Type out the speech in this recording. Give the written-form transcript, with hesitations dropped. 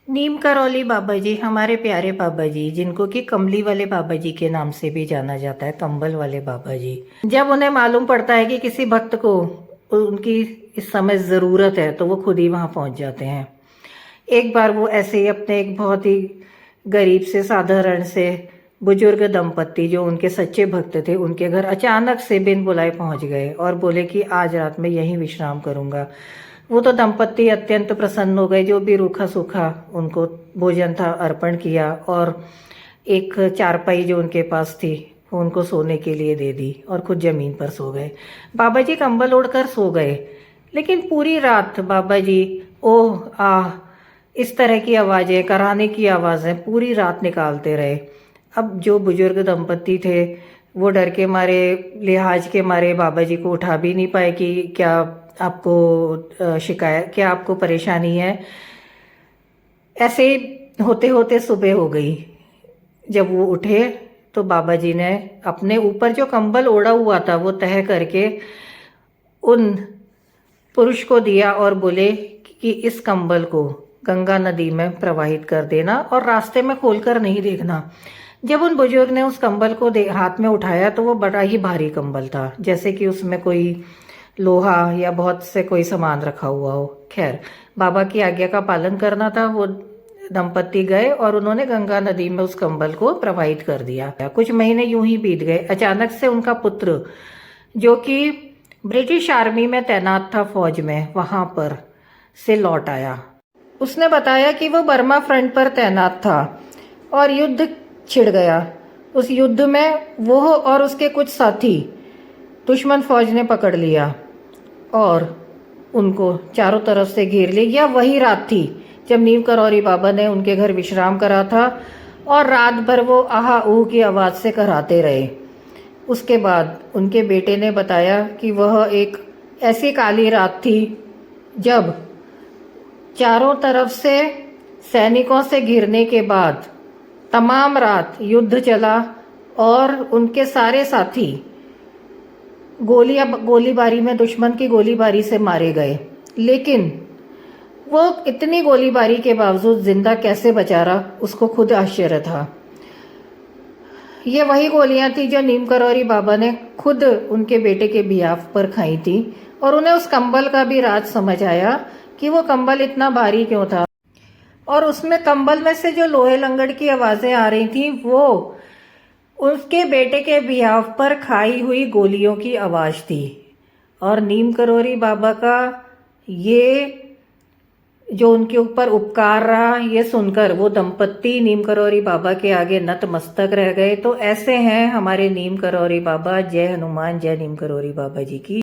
नीम करौली बाबा जी हमारे प्यारे बाबा जी, जिनको कि कमली वाले बाबा जी के नाम से भी जाना जाता है, कंबल वाले बाबा जी। जब उन्हें मालूम पड़ता है कि किसी भक्त को उनकी इस समय ज़रूरत है तो वो खुद ही वहाँ पहुँच जाते हैं। एक बार वो ऐसे ही अपने एक बहुत ही गरीब से साधारण से बुजुर्ग दंपत्ति जो उनके सच्चे भक्त थे, उनके घर अचानक से बिन बुलाए पहुँच गए और बोले कि आज रात में यहीं विश्राम करूँगा। वो तो दंपत्ति अत्यंत प्रसन्न हो गए, जो भी रूखा सूखा उनको भोजन था अर्पण किया और एक चारपाई जो उनके पास थी वो उनको सोने के लिए दे दी और खुद जमीन पर सो गए। बाबा जी कंबल ओढ़कर सो गए, लेकिन पूरी रात बाबा जी ओह आह इस तरह की आवाज़ें, कराहने की आवाज़ें पूरी रात निकालते रहे। अब जो बुजुर्ग दंपत्ति थे वो डर के मारे, लिहाज के मारे बाबा जी को उठा भी नहीं पाए कि क्या आपको शिकायत, क्या आपको परेशानी है। ऐसे होते होते सुबह हो गई। जब वो उठे तो बाबा जी ने अपने ऊपर जो कंबल ओढ़ा हुआ था वो तह करके उन पुरुष को दिया और बोले कि इस कंबल को गंगा नदी में प्रवाहित कर देना और रास्ते में खोलकर नहीं देखना। जब उन बुजुर्ग ने उस कंबल को हाथ में उठाया तो वो बड़ा ही भारी कंबल था, जैसे कि उसमें कोई लोहा या बहुत से कोई सामान रखा हुआ हो। खैर, बाबा की आज्ञा का पालन करना था। वो दंपत्ति गए और उन्होंने गंगा नदी में उस कंबल को प्रवाहित कर दिया। कुछ महीने यूं ही बीत गए। अचानक से उनका पुत्र, जो कि ब्रिटिश आर्मी में तैनात था फौज में, वहां पर से लौट आया। उसने बताया कि वो बर्मा फ्रंट पर तैनात था और युद्ध छिड़ गया। उस युद्ध में वो और उसके कुछ साथी दुश्मन फौज ने पकड़ लिया और उनको चारों तरफ से घेर लिया। वही रात थी जब नीम करौरी बाबा ने उनके घर विश्राम करा था और रात भर वो आहा ऊह की आवाज़ से कराते रहे। उसके बाद उनके बेटे ने बताया कि वह एक ऐसी काली रात थी जब चारों तरफ से सैनिकों से घिरने के बाद तमाम रात युद्ध चला और उनके सारे साथी गोलीबारी में, दुश्मन की गोलीबारी से मारे गए। लेकिन वो इतनी गोलीबारी के बावजूद जिंदा कैसे बचा रहा, उसको खुद आश्चर्य था। ये वही गोलियां थी जो नीम करौरी बाबा ने खुद उनके बेटे के बियाफ पर खाई थी और उन्हें उस कंबल का भी राज समझ आया कि वो कंबल इतना भारी क्यों था। और उसमें कंबल में से जो लोहे लंगड़ की आवाजें आ रही थी वो उसके बेटे के बिहाफ पर खाई हुई गोलियों की आवाज थी। और नीम करौरी बाबा का ये जो उनके ऊपर उपकार रहा, ये सुनकर वो दंपत्ति नीम करौरी बाबा के आगे नतमस्तक रह गए। तो ऐसे हैं हमारे नीम करौरी बाबा। जय हनुमान, जय नीम करौरी बाबा जी की।